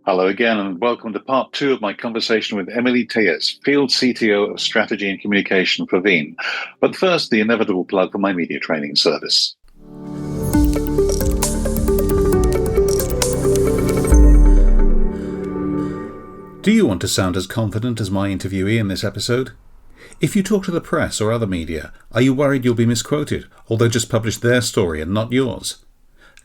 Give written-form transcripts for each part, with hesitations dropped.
Hello again, and welcome to part two of my conversation with Emilee Tellez, Field CTO of Strategy and Communication for Veeam. But first, the inevitable plug for my media training service. Do you want to sound as confident as my interviewee in this episode? If you talk to the press or other media, are you worried you'll be misquoted, or they'll just publish their story and not yours?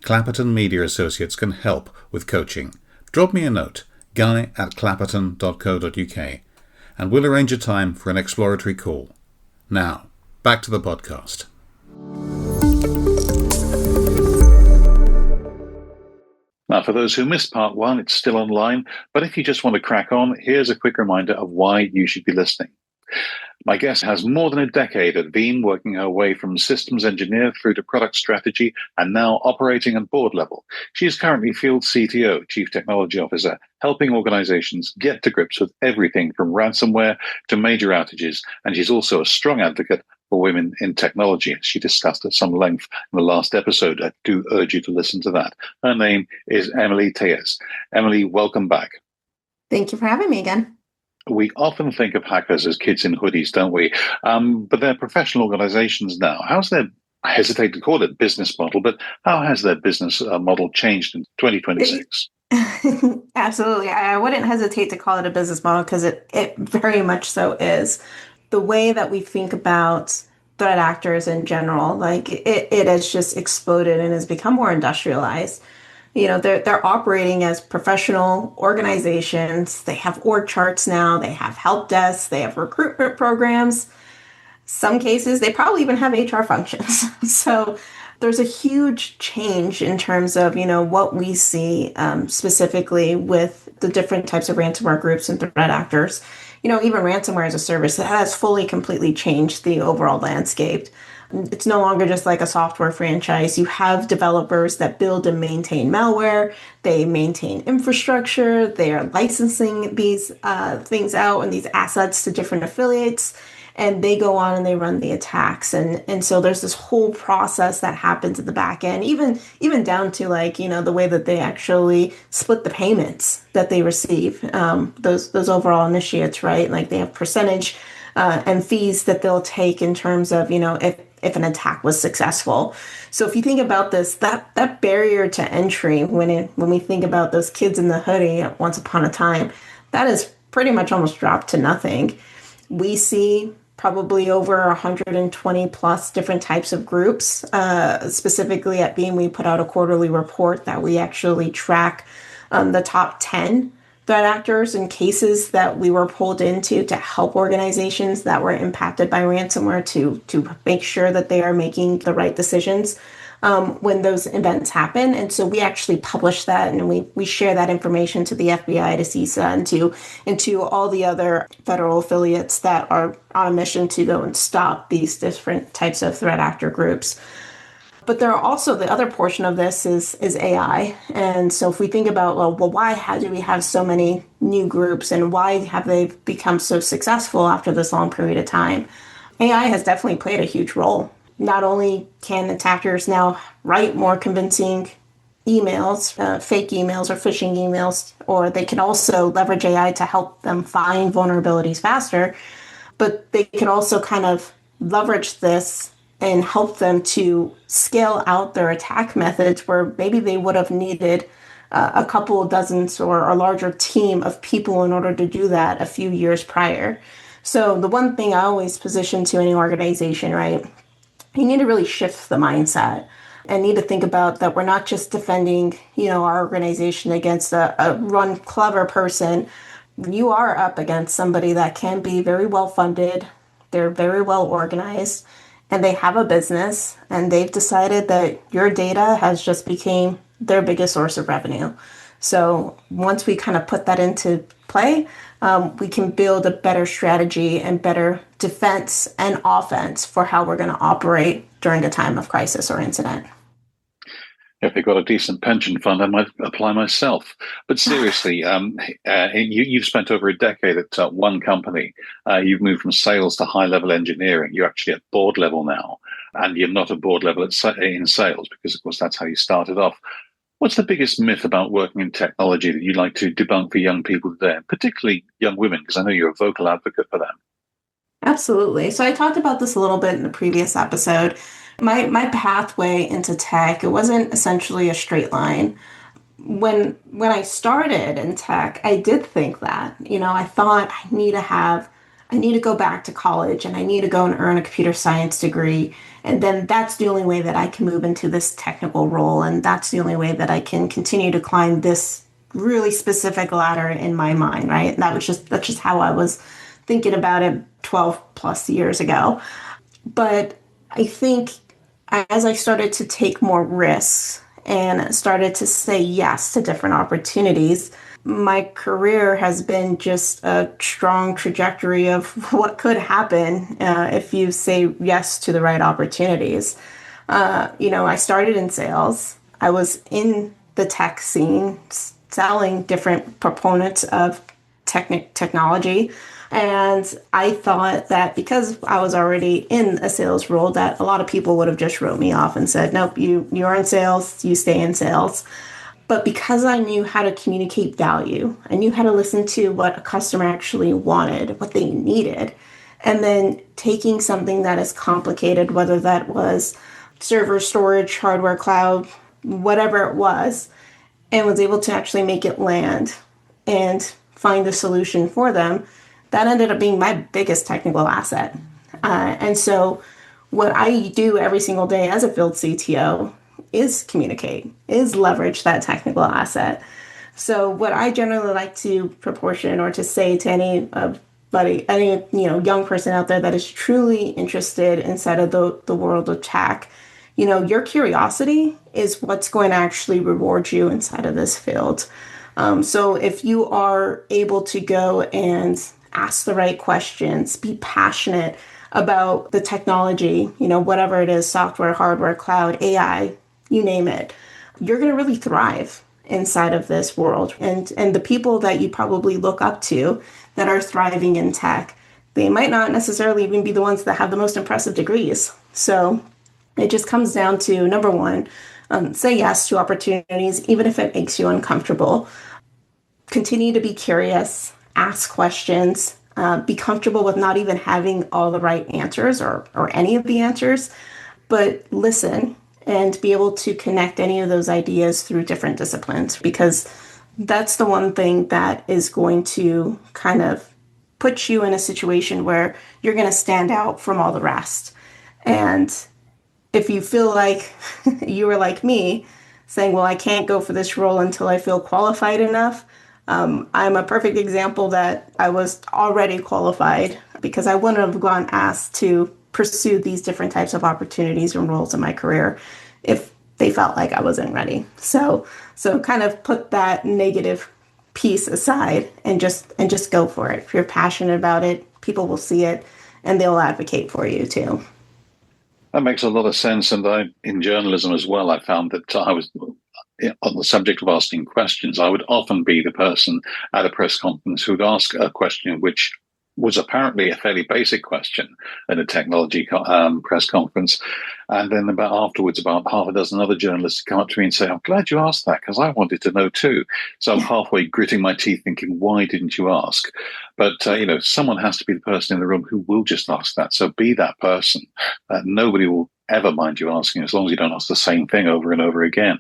Clapperton Media Associates can help with coaching. Drop me a note, guy@clapperton.co.uk, and we'll arrange a time for an exploratory call. Now, back to the podcast. Now, for those who missed part one, it's still online, but if you just want to crack on, here's a quick reminder of why you should be listening. My guest has more than a decade at Veeam, working her way from systems engineer through to product strategy and now operating at board level. She is currently Field CTO, Chief Technology Officer, helping organizations get to grips with everything from ransomware to major outages. And she's also a strong advocate for women in technology. She discussed at some length in the last episode. I do urge you to listen to that. Her name is Emilee Tellez. Emilee, welcome back. Thank you for having me again. We often think of hackers as kids in hoodies, don't we? But they're professional organizations now. I hesitate to call it business model, but how has their business model changed in 2026? Absolutely. I wouldn't hesitate to call it a business model because it very much so is. The way that we think about threat actors in general, like it has just exploded and has become more industrialized. You know, they're operating as professional organizations. They have org charts now. They have help desks. They have recruitment programs. Some cases, they probably even have HR functions. So there's a huge change in terms of, what we see specifically with the different types of ransomware groups and threat actors. Even ransomware as a service, that has fully, completely changed the overall landscape. It's no longer just like a software franchise. You have developers that build and maintain malware. They maintain infrastructure. They are licensing these things out and these assets to different affiliates. And they go on and they run the attacks. And so there's this whole process that happens at the back end, even down to the way that they actually split the payments that they receive, those overall initiates, right? Like they have percentage and fees that they'll take in terms of, if an attack was successful. So if you think about this, that barrier to entry, when we think about those kids in the hoodie once upon a time, that is pretty much almost dropped to nothing. We see probably over 120 plus different types of groups. Specifically at Veeam, we put out a quarterly report that we actually track the top 10 threat actors and cases that we were pulled into to help organizations that were impacted by ransomware to make sure that they are making the right decisions when those events happen. And so we actually publish that and we share that information to the FBI, to CISA, and to all the other federal affiliates that are on a mission to go and stop these different types of threat actor groups. But there are also the other portion of this is AI. And so if we think about, why do we have so many new groups and why have they become so successful after this long period of time? AI has definitely played a huge role. Not only can attackers now write more convincing emails, fake emails or phishing emails, or they can also leverage AI to help them find vulnerabilities faster, but they can also kind of leverage this and help them to scale out their attack methods where maybe they would have needed a couple of dozens or a larger team of people in order to do that a few years prior. So the one thing I always position to any organization, right, you need to really shift the mindset and need to think about that we're not just defending, our organization against a run clever person. You are up against somebody that can be very well funded. They're very well organized. And they have a business, and they've decided that your data has just became their biggest source of revenue. So once we kind of put that into play, we can build a better strategy and better defense and offense for how we're going to operate during a time of crisis or incident. If they've got a decent pension fund, I might apply myself. But seriously, you've spent over a decade at one company. You've moved from sales to high-level engineering. You're actually at board level now, and you're not at board level in sales because, of course, that's how you started off. What's the biggest myth about working in technology that you'd like to debunk for young people today, and particularly young women, because I know you're a vocal advocate for that? Absolutely. So I talked about this a little bit in the previous episode. My pathway into tech, it wasn't essentially a straight line. When I started in tech, I did think that. I thought I need to go back to college and I need to go and earn a computer science degree. And then that's the only way that I can move into this technical role. And that's the only way that I can continue to climb this really specific ladder in my mind, right? And that's just how I was thinking about it 12 plus years ago. But I think as I started to take more risks and started to say yes to different opportunities, my career has been just a strong trajectory of what could happen if you say yes to the right opportunities. I started in sales. I was in the tech scene, selling different proponents of technology. And I thought that because I was already in a sales role, that a lot of people would have just wrote me off and said, nope, you're in sales, you stay in sales. But because I knew how to communicate value, I knew how to listen to what a customer actually wanted, what they needed, and then taking something that is complicated, whether that was server storage, hardware, cloud, whatever it was, and was able to actually make it land and find a solution for them, that ended up being my biggest technical asset. And so, what I do every single day as a field CTO is communicate, is leverage that technical asset. So, what I generally like to proportion or to say to any young person out there that is truly interested inside of the world of tech, your curiosity is what's going to actually reward you inside of this field. So if you are able to go and ask the right questions, be passionate about the technology, whatever it is, software, hardware, cloud, AI, you name it, you're going to really thrive inside of this world. And the people that you probably look up to that are thriving in tech, they might not necessarily even be the ones that have the most impressive degrees. So it just comes down to number one, say yes to opportunities, even if it makes you uncomfortable. Continue to be curious, ask questions, be comfortable with not even having all the right answers or any of the answers, but listen and be able to connect any of those ideas through different disciplines, because that's the one thing that is going to kind of put you in a situation where you're going to stand out from all the rest. And if you feel like you were like me, saying, well, I can't go for this role until I feel qualified enough, I'm a perfect example that I was already qualified because I wouldn't have gone asked to pursue these different types of opportunities and roles in my career if they felt like I wasn't ready. So kind of put that negative piece aside and just go for it. If you're passionate about it, people will see it and they'll advocate for you too. That makes a lot of sense. And in journalism as well, I found that I was on the subject of asking questions. I would often be the person at a press conference who would ask a question which was apparently a fairly basic question at a technology press conference. And then afterwards, about half a dozen other journalists come up to me and say, I'm glad you asked that because I wanted to know too. So I'm halfway gritting my teeth thinking, why didn't you ask? But, someone has to be the person in the room who will just ask that. So be that person. Nobody will ever mind you asking as long as you don't ask the same thing over and over again.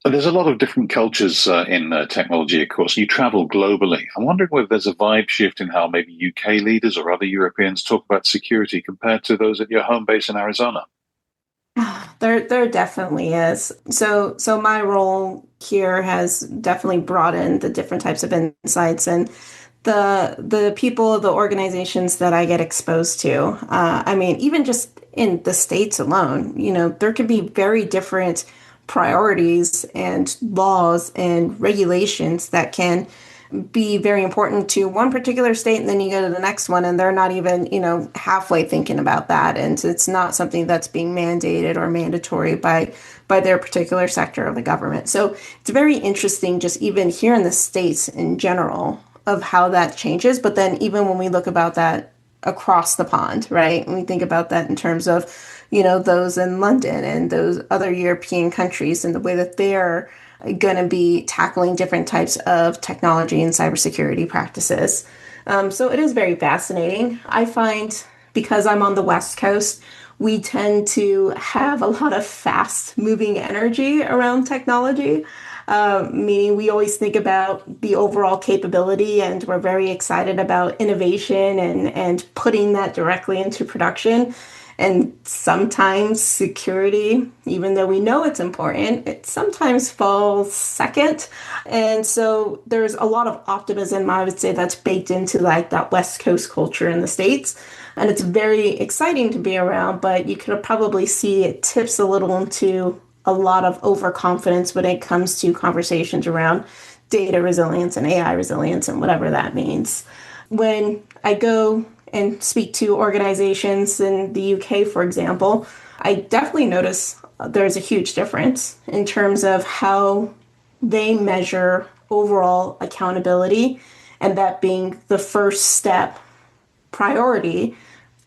There's a lot of different cultures in technology, of course. You travel globally. I'm wondering whether there's a vibe shift in how maybe UK leaders or other Europeans talk about security compared to those at your home base in Arizona. There definitely is. So my role here has definitely broadened the different types of insights and the people, the organizations that I get exposed to. I mean, even just in the States alone, there can be very different priorities and laws and regulations that can be very important to one particular state, and then you go to the next one and they're not even halfway thinking about that, and it's not something that's being mandated or mandatory by their particular sector of the government. So it's very interesting just even here in the States in general of how that changes. But then even when we look about that across the pond, right, and we think about that in terms of those in London and those other European countries and the way that they're going to be tackling different types of technology and cybersecurity practices. So it is very fascinating. I find because I'm on the West Coast, we tend to have a lot of fast moving energy around technology, meaning we always think about the overall capability and we're very excited about innovation and putting that directly into production. And sometimes security, even though we know it's important, it sometimes falls second. And so there's a lot of optimism, I would say, that's baked into like that West Coast culture in the States. And it's very exciting to be around, but you could probably see it tips a little into a lot of overconfidence when it comes to conversations around data resilience and AI resilience and whatever that means. When I go and speak to organizations in the UK, for example, I definitely notice there's a huge difference in terms of how they measure overall accountability, and that being the first step priority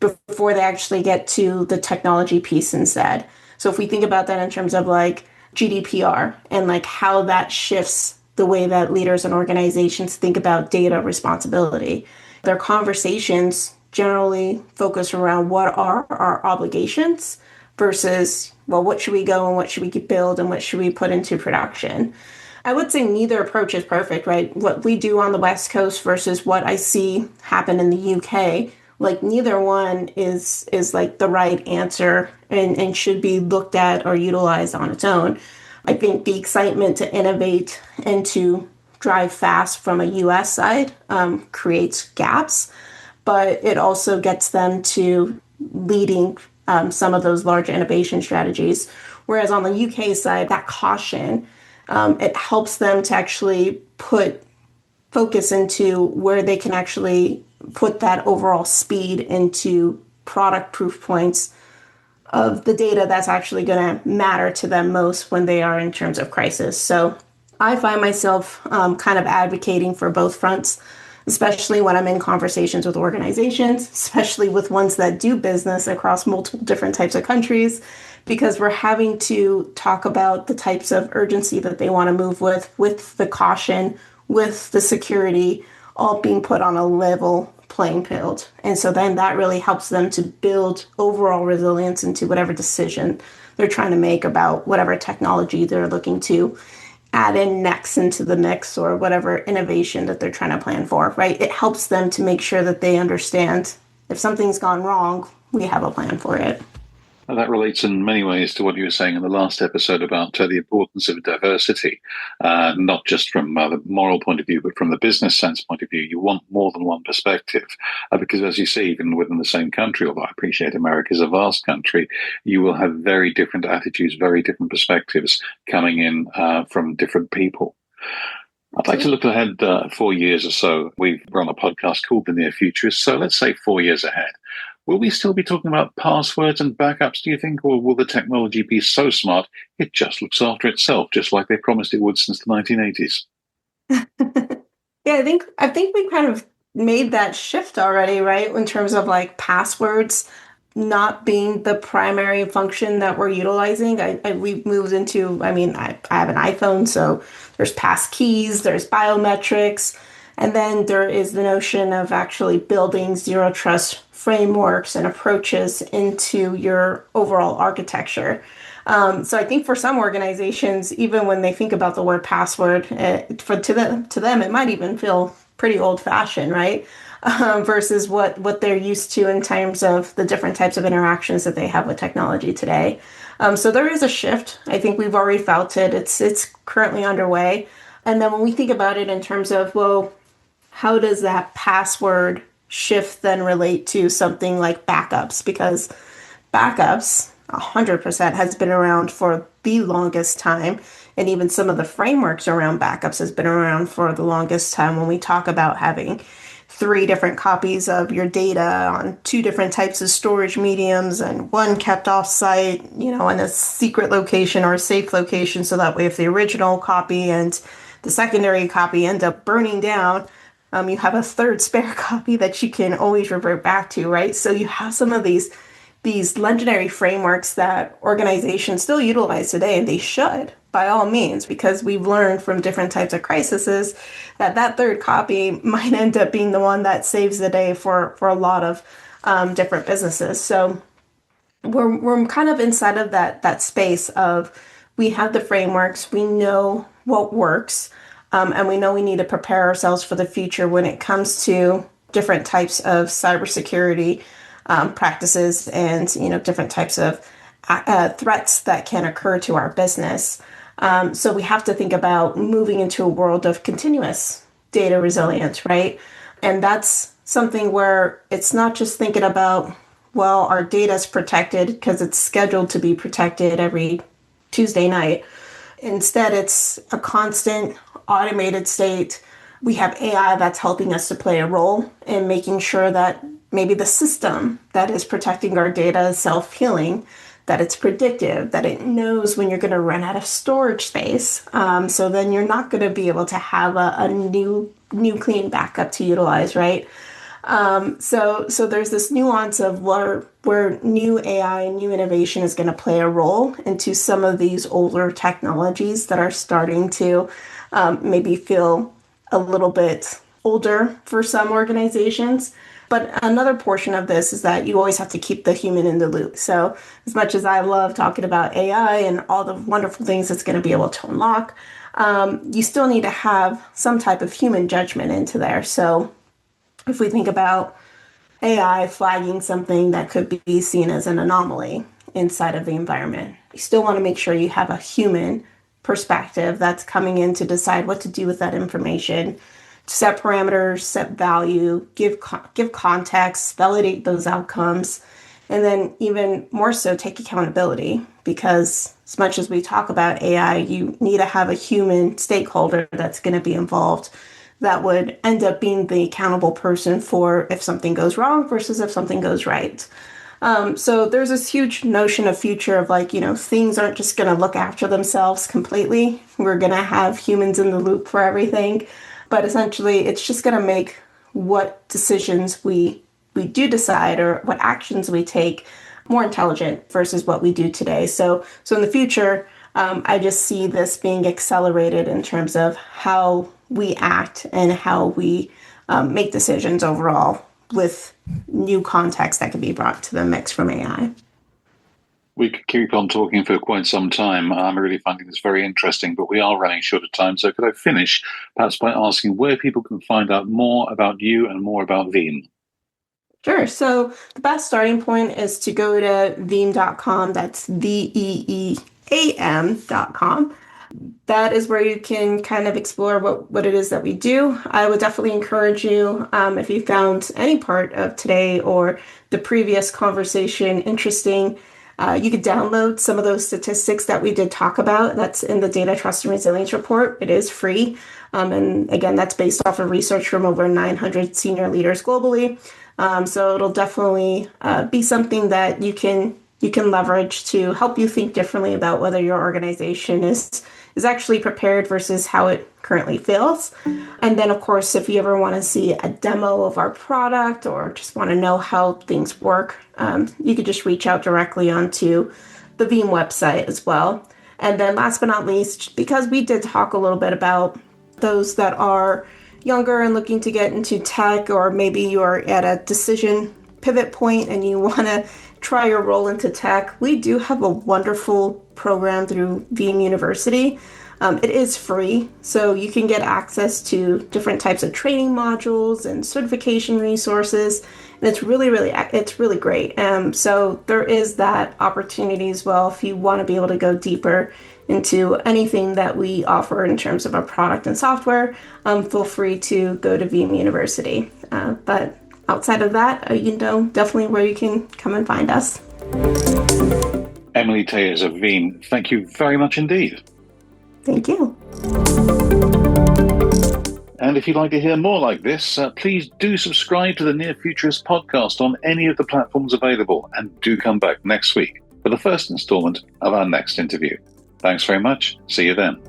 before they actually get to the technology piece instead. So if we think about that in terms of like GDPR and like how that shifts the way that leaders and organizations think about data responsibility, their conversations generally focus around what are our obligations versus, well, what should we go and what should we build and what should we put into production. I would say neither approach is perfect, right? What we do on the West Coast versus what I see happen in the UK, like neither one is like the right answer and should be looked at or utilized on its own. I think the excitement to innovate and to drive fast from a US side creates gaps, but it also gets them to leading some of those large innovation strategies. Whereas on the UK side, that caution, it helps them to actually put focus into where they can actually put that overall speed into product proof points of the data that's actually going to matter to them most when they are in terms of crisis. So I find myself kind of advocating for both fronts, especially when I'm in conversations with organizations, especially with ones that do business across multiple different types of countries, because we're having to talk about the types of urgency that they want to move with the caution, with the security, all being put on a level playing field. And so then that really helps them to build overall resilience into whatever decision they're trying to make about whatever technology they're looking to add in next into the mix or whatever innovation that they're trying to plan for, right? It helps them to make sure that they understand if something's gone wrong, we have a plan for it. That relates in many ways to what you were saying in the last episode about the importance of diversity, not just from the moral point of view, but from the business sense point of view. You want more than one perspective, because as you see, even within the same country, although I appreciate America is a vast country, you will have very different attitudes, very different perspectives coming in from different people. I'd like to look ahead 4 years or so. We've run a podcast called The Near Future. So let's say 4 years ahead. Will we still be talking about passwords and backups, do you think? Or will the technology be so smart it just looks after itself, just like they promised it would since the 1980s? Yeah, I think we kind of made that shift already, right? In terms of like passwords not being the primary function that we're utilizing. We've moved into, I have an iPhone, so there's pass keys, there's biometrics, and then there is the notion of actually building zero trust frameworks and approaches into your overall architecture. So I think for some organizations, even when they think about the word password, to them, it might even feel pretty old fashioned, right? Versus what they're used to in terms of the different types of interactions that they have with technology today. So there is a shift. I think we've already felt it. It's currently underway. And then when we think about it in terms of, well, how does that password shift then relate to something like backups? Because backups 100% has been around for the longest time. And even some of the frameworks around backups has been around for the longest time when we talk about having 3 different copies of your data on 2 different types of storage mediums and one kept off site, in a secret location or a safe location. So that way, if the original copy and the secondary copy end up burning down, you have a third spare copy that you can always revert back to, right? So you have some of these these legendary frameworks that organizations still utilize today, and they should, by all means, because we've learned from different types of crises that that third copy might end up being the one that saves the day for a lot of different businesses. So we're kind of inside of that space of, we have the frameworks, we know what works, and we know we need to prepare ourselves for the future when it comes to different types of cybersecurity practices and different types of threats that can occur to our business. So we have to think about moving into a world of continuous data resilience, right? And that's something where it's not just thinking about, well, our data is protected because it's scheduled to be protected every Tuesday night. Instead, it's a constant automated state. We have AI that's helping us to play a role in making sure that maybe the system that is protecting our data is self-healing, that it's predictive, that it knows when you're going to run out of storage space. So then you're not going to be able to have a new clean backup to utilize, right? So there's this nuance of where new AI, new innovation is going to play a role into some of these older technologies that are starting to maybe feel a little bit older for some organizations. But another portion of this is that you always have to keep the human in the loop. So as much as I love talking about AI and all the wonderful things it's going to be able to unlock, you still need to have some type of human judgment into there. So if we think about AI flagging something that could be seen as an anomaly inside of the environment, you still want to make sure you have a human perspective that's coming in to decide what to do with that information, set parameters, set value, give context, validate those outcomes, and then even more so take accountability. Because as much as we talk about AI, you need to have a human stakeholder that's going to be involved that would end up being the accountable person for if something goes wrong versus if something goes right. So there's this huge notion of future of things aren't just going to look after themselves completely. We're going to have humans in the loop for everything. But essentially, it's just going to make what decisions we do decide or what actions we take more intelligent versus what we do today. So in the future, I just see this being accelerated in terms of how we act and how we make decisions overall with new context that can be brought to the mix from AI. We could keep on talking for quite some time. I'm really finding this very interesting, but we are running short of time. So could I finish perhaps by asking where people can find out more about you and more about Veeam? Sure. So the best starting point is to go to veeam.com. That's VEEAM.com. That is where you can kind of explore what it is that we do. I would definitely encourage you, if you found any part of today or the previous conversation interesting, you could download some of those statistics that we did talk about. That's in the Data Trust and Resilience Report. It is free. And again, that's based off of research from over 900 senior leaders globally. So it'll definitely be something that you can leverage to help you think differently about whether your organization is actually prepared versus how it currently feels. And then, of course, if you ever want to see a demo of our product or just want to know how things work, you could just reach out directly onto the Veeam website as well. And then last but not least, because we did talk a little bit about those that are younger and looking to get into tech, or maybe you're at a decision pivot point and you want to try your role into tech, we do have a wonderful program through Veeam University. It is free, so you can get access to different types of training modules and certification resources, and it's really great. So there is that opportunity as well if you want to be able to go deeper into anything that we offer in terms of our product and software. Feel free to go to Veeam University. But outside of that, definitely where you can come and find us. Emilee Tellez of Veeam, thank you very much indeed. Thank you. And if you'd like to hear more like this, please do subscribe to the Near Futurist podcast on any of the platforms available, and do come back next week for the first installment of our next interview. Thanks very much. See you then.